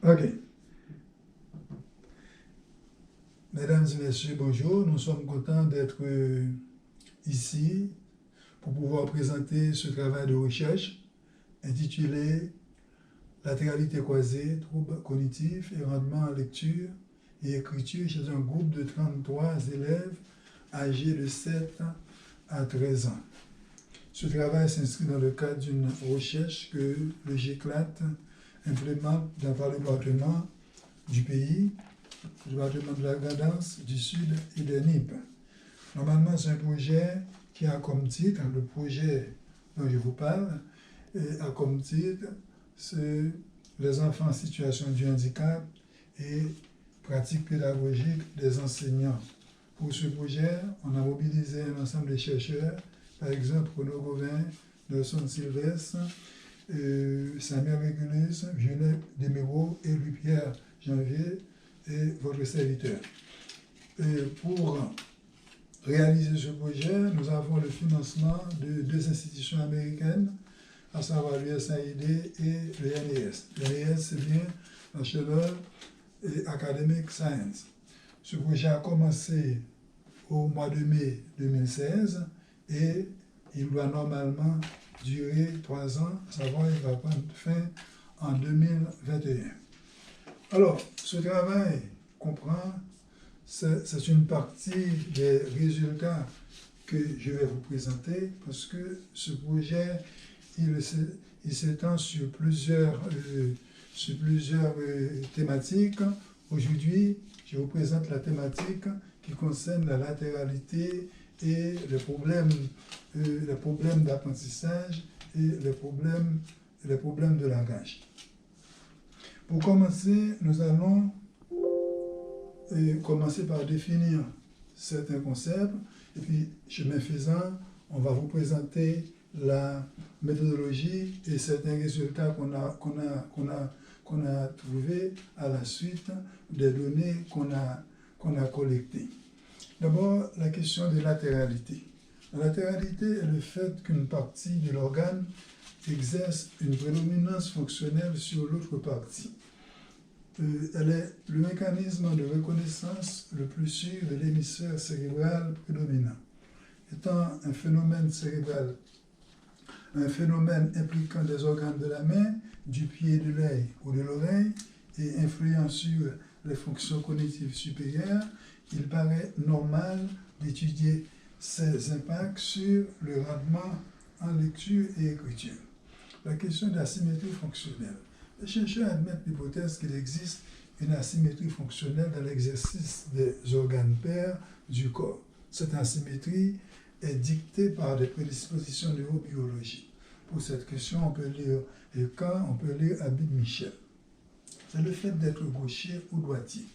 Ok. Mesdames et messieurs, bonjour. Nous sommes contents d'être ici pour pouvoir présenter ce travail de recherche intitulé Latéralité croisée, troubles cognitifs et rendement en lecture et écriture chez un groupe de 33 élèves âgés de 7 à 13 ans. Ce travail s'inscrit dans le cadre d'une recherche que le GCLAT implémente dans le département du pays, le département de la Gadance, du Sud et de NIP. Normalement, c'est un projet qui a comme titre, le projet dont je vous parle, a comme titre, c'est les enfants en situation de handicap et pratiques pédagogiques des enseignants. Pour ce projet, on a mobilisé un ensemble de chercheurs, par exemple Renaud Gauvin, Nelson Sylvestre, Samuel Régulus, Violette Desméreaux et Louis-Pierre Janvier et votre serviteur. Et pour réaliser ce projet, nous avons le financement de deux institutions américaines, à savoir l'USAID et le NES. Le NES, c'est bien National Academic Science. Ce projet a commencé au mois de mai 2016 et il doit normalement durer 3 ans, à savoir il va prendre fin en 2021. Alors, ce travail comprend, c'est une partie des résultats que je vais vous présenter parce que ce projet, il s'étend sur plusieurs thématiques. Aujourd'hui, je vous présente la thématique qui concerne la latéralité et les problèmes d'apprentissage et les problèmes de langage. Pour commencer, nous allons commencer par définir certains concepts et puis, chemin faisant, on va vous présenter la méthodologie et certains résultats qu'on a trouvés à la suite des données qu'on a collectées. D'abord, la question de latéralité. La latéralité est le fait qu'une partie de l'organe exerce une prédominance fonctionnelle sur l'autre partie. Elle est le mécanisme de reconnaissance le plus sûr de l'hémisphère cérébral prédominant. Étant un phénomène cérébral, un phénomène impliquant des organes de la main, du pied, de l'œil ou de l'oreille et influant sur les fonctions cognitives supérieures, il paraît normal d'étudier ces impacts sur le rendement en lecture et écriture. La question de la symétrie fonctionnelle. Les chercheurs admettent l'hypothèse qu'il existe une asymétrie fonctionnelle dans l'exercice des organes pairs du corps. Cette asymétrie est dictée par des prédispositions neurobiologiques. Pour cette question, on peut lire Kant, on peut lire Abid Michel. C'est le fait d'être gaucher ou droitier.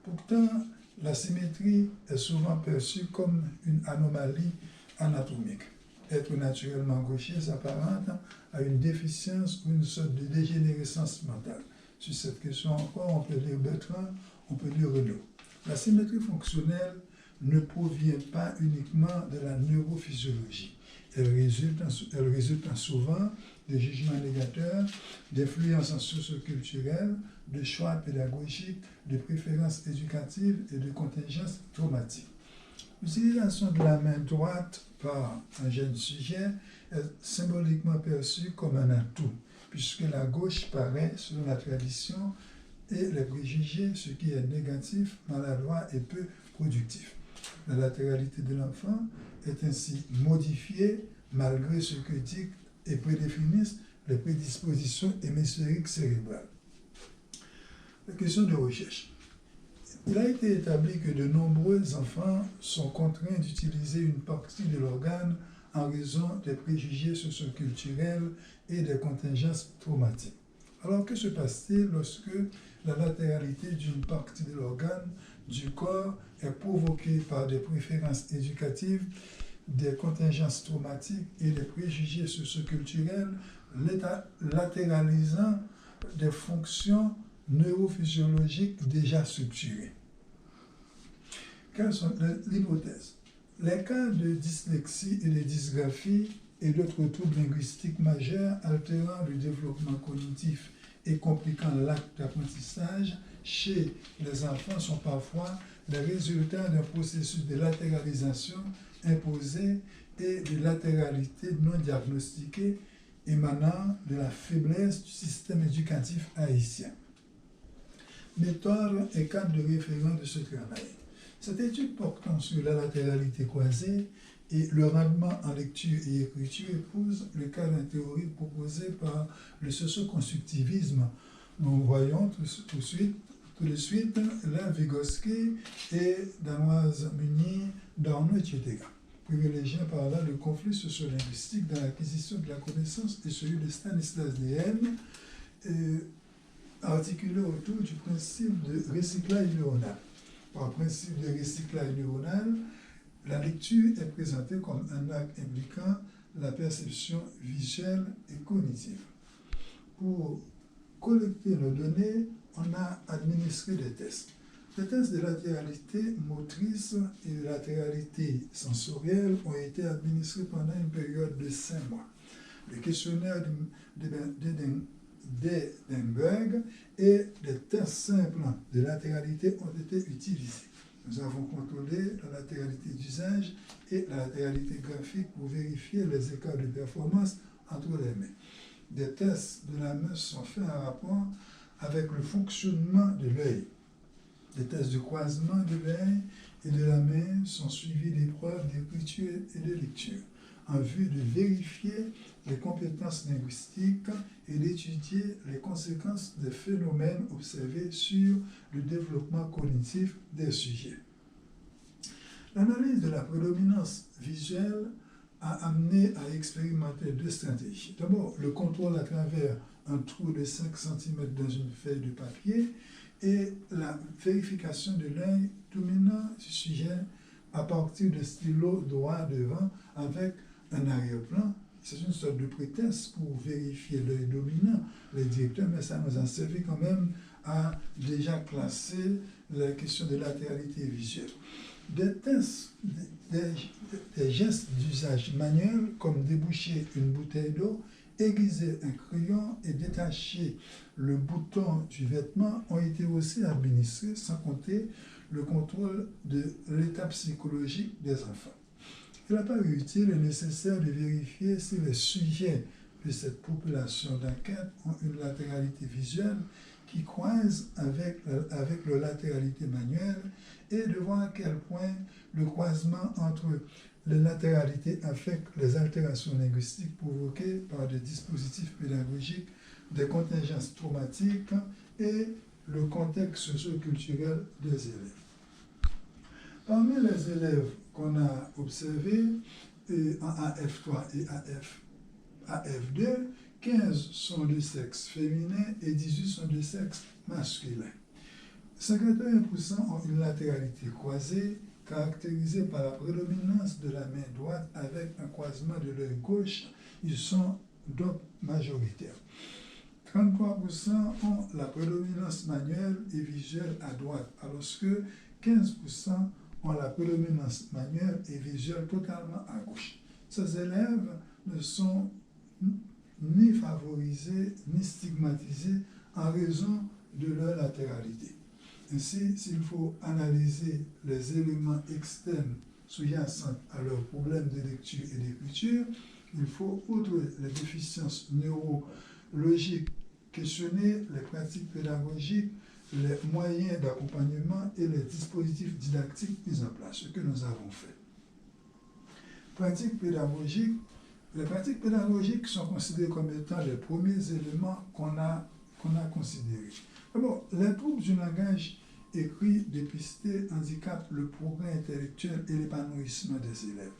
Pourtant, la symétrie est souvent perçue comme une anomalie anatomique. Être naturellement gaucher s'apparente à une déficience ou une sorte de dégénérescence mentale. Sur cette question encore, on peut lire Bertrand, on peut lire Renaud. La symétrie fonctionnelle ne provient pas uniquement de la neurophysiologie. Elle résulte souvent de jugements négateurs, d'influences socioculturelles, de choix pédagogiques, de préférences éducatives et de contingences traumatiques. L'utilisation de la main droite par un jeune sujet est symboliquement perçue comme un atout, puisque la gauche paraît, selon la tradition et les préjugés, ce qui est négatif, maladroit et peu productif. La latéralité de l'enfant est ainsi modifiée malgré ce que dictent et prédéfinissent les prédispositions hémisphériques cérébrales. La question de recherche. Il a été établi que de nombreux enfants sont contraints d'utiliser une partie de l'organe en raison des préjugés socioculturels et des contingences traumatiques. Alors, que se passe-t-il lorsque la latéralité d'une partie de l'organe du corps est provoquée par des préférences éducatives, des contingences traumatiques et des préjugés socioculturels latéralisant des fonctions neurophysiologiques déjà structurées? Quelles sont les hypothèses? Les cas de dyslexie et de dysgraphie et d'autres troubles linguistiques majeurs altérant le développement cognitif et compliquant l'acte d'apprentissage chez les enfants sont parfois les résultats d'un processus de latéralisation imposé et de latéralité non diagnostiquée émanant de la faiblesse du système éducatif haïtien. Méthode et cadre de référence de ce travail. Cette étude portant sur la latéralité croisée et le rendement en lecture et écriture épouse le cadre théorique proposé par le socio-constructivisme. Nous voyons tout de suite là Vygotsky et Danoise Munier, Darnaud, etc. Privilégiant par là le conflit sociolinguistique dans l'acquisition de la connaissance et celui de Stanislas Dehaene, articulé autour du principe de recyclage neuronal. Par principe de recyclage neuronal, la lecture est présentée comme un acte impliquant la perception visuelle et cognitive. Pour collecter nos données, on a administré des tests. Les tests de latéralité motrice et de latéralité sensorielle ont été administrés pendant une période de 5 mois. Le questionnaire d'Edinburgh et des tests simples de latéralité ont été utilisés. Nous avons contrôlé la latéralité d'usage et la latéralité graphique pour vérifier les écarts de performance entre les mains. Des tests de la main sont faits en rapport avec le fonctionnement de l'œil. Des tests de croisement de l'œil et de la main sont suivis d'épreuves d'écriture et de lecture en vue de vérifier les compétences linguistiques et d'étudier les conséquences des phénomènes observés sur le développement cognitif des sujets. L'analyse de la prédominance visuelle a amené à expérimenter 2 stratégies. D'abord, le contrôle à travers un trou de 5 cm dans une feuille de papier et la vérification de l'œil dominant du sujet à partir de stylo droit devant avec un arrière-plan. C'est une sorte de prétexte pour vérifier l'œil dominant, les directeurs, mais ça nous a servi quand même à déjà classer la question de latéralité visuelle. Des tests, des gestes d'usage manuel comme déboucher une bouteille d'eau, aiguiser un crayon et détacher le bouton du vêtement ont été aussi administrés, sans compter le contrôle de l'état psychologique des enfants. Il a paru utile et nécessaire de vérifier si les sujets de cette population d'enquête ont une latéralité visuelle qui croise avec la latéralité manuelle et de voir à quel point le croisement entre les latéralités affecte les altérations linguistiques provoquées par des dispositifs pédagogiques, des contingences traumatiques et le contexte socio-culturel des élèves. Parmi les élèves qu'on a observés en AF3 et AF2, 15 sont de sexe féminin et 18 sont de sexe masculin. 51% ont une latéralité croisée caractérisée par la prédominance de la main droite avec un croisement de l'œil gauche. Ils sont donc majoritaires. 33% ont la prédominance manuelle et visuelle à droite, alors que 15% ont la prédominance manuelle et visuelle totalement à gauche. Ces élèves ne sont ni favorisés ni stigmatisés en raison de leur latéralité. Ainsi, s'il faut analyser les éléments externes sous-jacents à leurs problèmes de lecture et d'écriture, il faut, outre les déficiences neurologiques, questionner les pratiques pédagogiques, les moyens d'accompagnement et les dispositifs didactiques mis en place, ce que nous avons fait. Les pratiques pédagogiques sont considérées comme étant les premiers éléments qu'on a considérés. D'abord, les troubles du langage écrit, dépisté, handicapent le progrès intellectuel et l'épanouissement des élèves.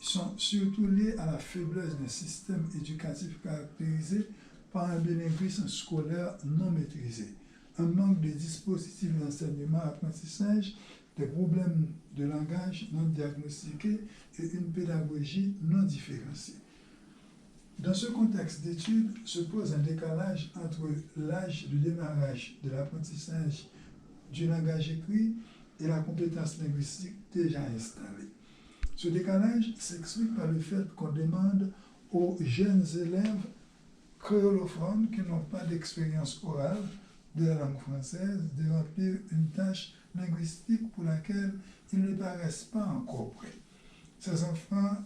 Ils sont surtout liés à la faiblesse d'un système éducatif caractérisé par un bilinguisme scolaire non maîtrisé, un manque de dispositifs d'enseignement-apprentissage, des problèmes de langage non diagnostiqués et une pédagogie non différenciée. Dans ce contexte d'étude se pose un décalage entre l'âge de démarrage de l'apprentissage du langage écrit et la compétence linguistique déjà installée. Ce décalage s'explique par le fait qu'on demande aux jeunes élèves créolophones qui n'ont pas d'expérience orale de la langue française de remplir une tâche linguistique pour laquelle ils ne paraissent pas encore prêts. Ces enfants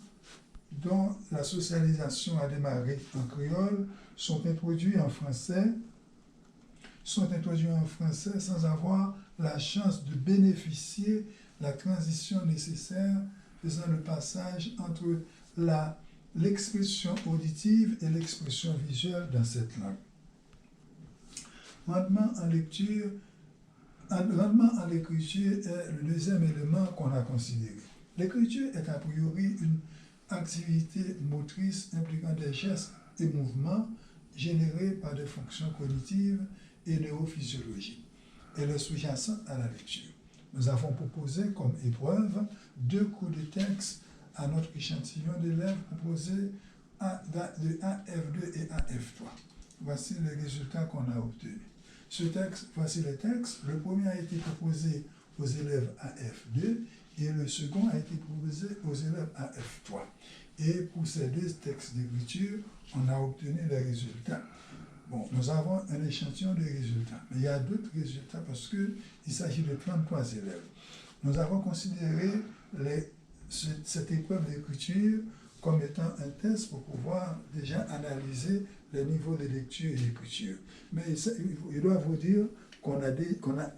dont la socialisation a démarré en créole sont introduits en français sans avoir la chance de bénéficier de la transition nécessaire faisant le passage entre l'expression auditive et l'expression visuelle dans cette langue. Rendement en lecture, rendement en l'écriture est le deuxième élément qu'on a considéré. L'écriture est a priori une activité motrice impliquant des gestes et mouvements générés par des fonctions cognitives et neurophysiologiques. Elle est sous-jacente à la lecture. Nous avons proposé comme épreuve 2 coups de texte à notre échantillon d'élèves proposés de AF2 et AF3. Voici les résultats qu'on a obtenus. Voici les textes. Le premier a été proposé aux élèves AF2 et le second a été proposé aux élèves AF3. Et pour ces 2 textes d'écriture, on a obtenu les résultats. Bon, nous avons un échantillon de résultats, mais il y a d'autres résultats parce qu'il s'agit de 33 élèves. Nous avons considéré cette épreuve d'écriture comme étant un test pour pouvoir déjà analyser les niveaux de lecture et d'écriture. Mais je dois vous dire qu'on a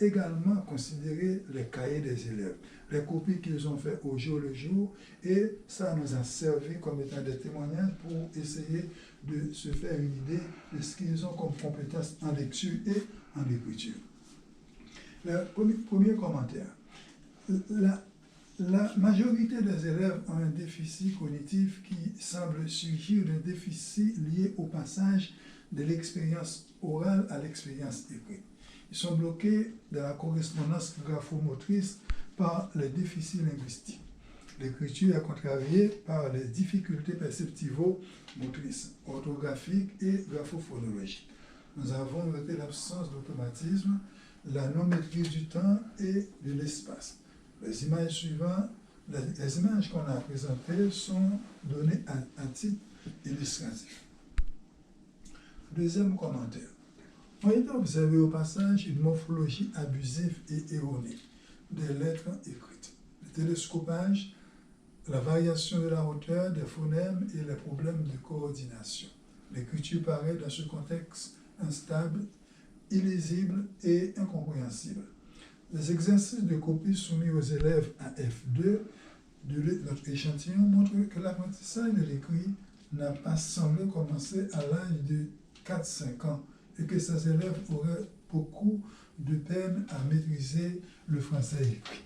également considéré les cahiers des élèves, les copies qu'ils ont fait au jour le jour, et ça nous a servi comme étant des témoignages pour essayer de se faire une idée de ce qu'ils ont comme compétences en lecture et en écriture. Le premier commentaire. La majorité des élèves ont un déficit cognitif qui semble surgir d'un déficit lié au passage de l'expérience orale à l'expérience écrite. Ils sont bloqués dans la correspondance graphomotrice par les déficits linguistiques. L'écriture est contrariée par les difficultés perceptivo-motrices, orthographiques et graphophonologiques. Nous avons noté l'absence d'automatisme, la non-maîtrise du temps et de l'espace. Les images suivantes, les images qu'on a présentées sont données à titre illustratif. Deuxième commentaire. On a observé au passage une morphologie abusive et erronée des lettres écrites. Le télescopage, la variation de la hauteur des phonèmes et les problèmes de coordination. L'écriture paraît dans ce contexte instable, illisible et incompréhensible. Les exercices de copie soumis aux élèves à F2 de notre échantillon montrent que l'apprentissage de l'écrit n'a pas semblé commencer à l'âge de 4-5 ans et que ces élèves auraient beaucoup de peine à maîtriser le français écrit.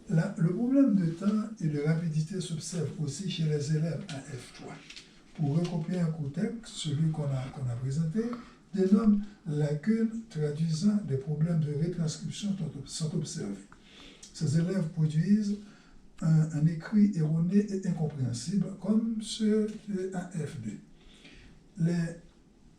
Le problème de temps et de rapidité s'observe aussi chez les élèves à F3. Pour recopier un contexte, celui qu'on a présenté, dénomme lacunes traduisant des problèmes de retranscription sont observés. Ces élèves produisent un écrit erroné et incompréhensible comme ceux de AF2.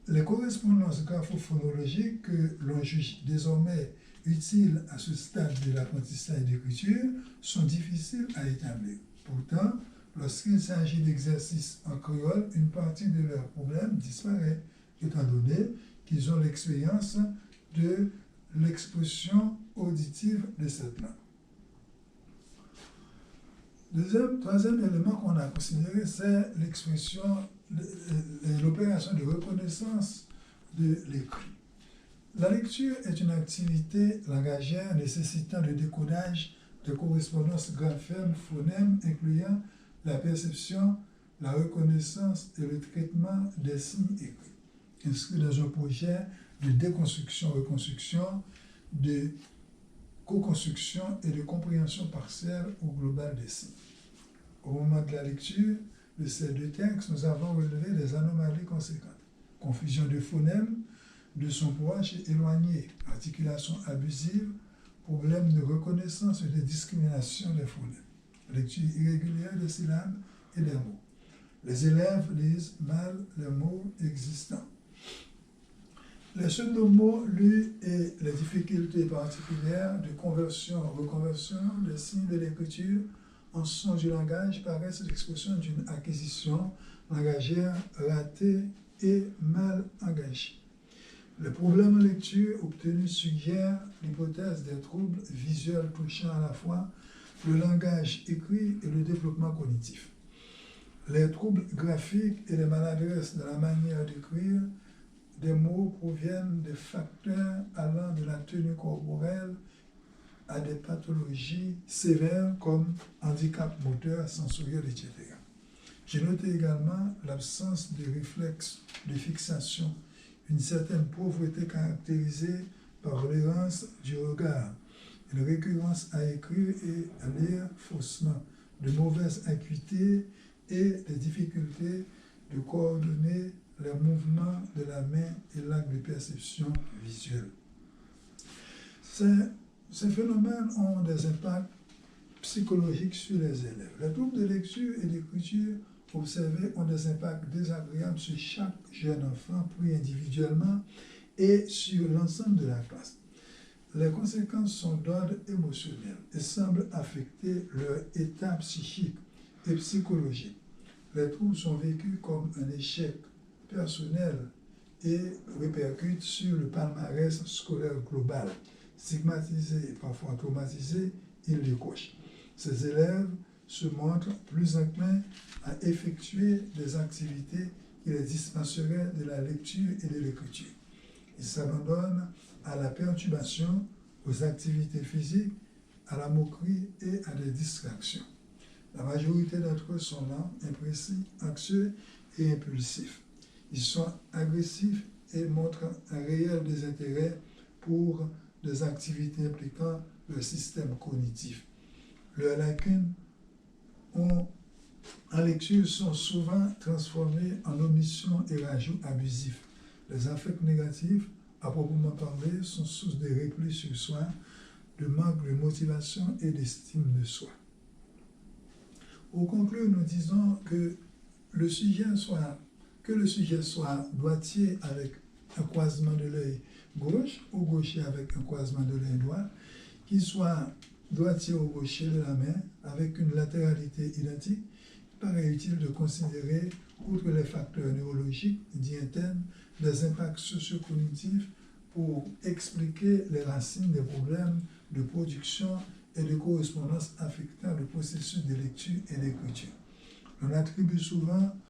Les correspondances graphophonologiques que l'on juge désormais utiles à ce stade de l'apprentissage d'écriture sont difficiles à établir. Pourtant, lorsqu'il s'agit d'exercices en créole, une partie de leurs problèmes disparaît, étant donné qu'ils ont l'expérience de l'expression auditive de cette langue. Troisième élément qu'on a considéré, c'est l'opération de reconnaissance de l'écrit. La lecture est une activité langagière nécessitant le décodage de correspondances graphèmes-phonèmes incluant la perception, la reconnaissance et le traitement des signes écrits, inscrit dans un projet de déconstruction-reconstruction, de co-construction et de compréhension partielle ou globale des signes. Au moment de la lecture de ces 2 textes, nous avons relevé des anomalies conséquentes. Confusion de phonèmes, de son proche et éloigné, articulation abusive, problème de reconnaissance et de discrimination des phonèmes, lecture irrégulière des syllabes et des mots. Les élèves lisent mal les mots existants. Les pseudo-mots lus et les difficultés particulières de conversion-reconversion des signes de l'écriture en sens du langage paraissent l'expression d'une acquisition langagière ratée et mal engagés. Le problème en lecture obtenu suggère l'hypothèse des troubles visuels touchant à la fois le langage écrit et le développement cognitif. Les troubles graphiques et les maladresses de la manière d'écrire des mots proviennent des facteurs allant de la tenue corporelle à des pathologies sévères comme handicap moteur, sensoriel, etc. J'ai noté également l'absence de réflexe de fixation, une certaine pauvreté caractérisée par l'errance du regard, une récurrence à écrire et à lire faussement, de mauvaise acuité et des difficultés de coordonner les mouvements de la main et l'acte de perception visuelle. Ces phénomènes ont des impacts psychologiques sur les élèves. Les troubles de lecture et d'écriture observés ont des impacts désagréables sur chaque jeune enfant pris individuellement et sur l'ensemble de la classe. Les conséquences sont d'ordre émotionnel et semblent affecter leur état psychique et psychologique. Les troubles sont vécus comme un échec personnel et répercutent sur le palmarès scolaire global. Stigmatisés et parfois traumatisés, ils les cochent. Ces élèves se montrent plus enclins à effectuer des activités qui les dispenseraient de la lecture et de l'écriture. Ils s'abandonnent à la perturbation, aux activités physiques, à la moquerie et à des distractions. La majorité d'entre eux sont lents, imprécis, anxieux et impulsifs. Ils sont agressifs et montrent un réel désintérêt pour des activités impliquant le système cognitif. Leurs lacunes en lecture sont souvent transformées en omissions et rajouts abusifs. Les affects négatifs, à proprement parler, sont source de repli sur soi, de manque de motivation et d'estime de soi. Pour conclure, nous disons que le sujet soit droitier avec un croisement de l'œil gauche ou gaucher avec un croisement de l'œil droit, qu'il soit droitier ou gaucher de la main avec une latéralité identique, il paraît utile de considérer, outre les facteurs neurologiques dits internes, des impacts socio-cognitifs pour expliquer les racines des problèmes de production et de correspondance affectant le processus de lecture et d'écriture. On attribue souvent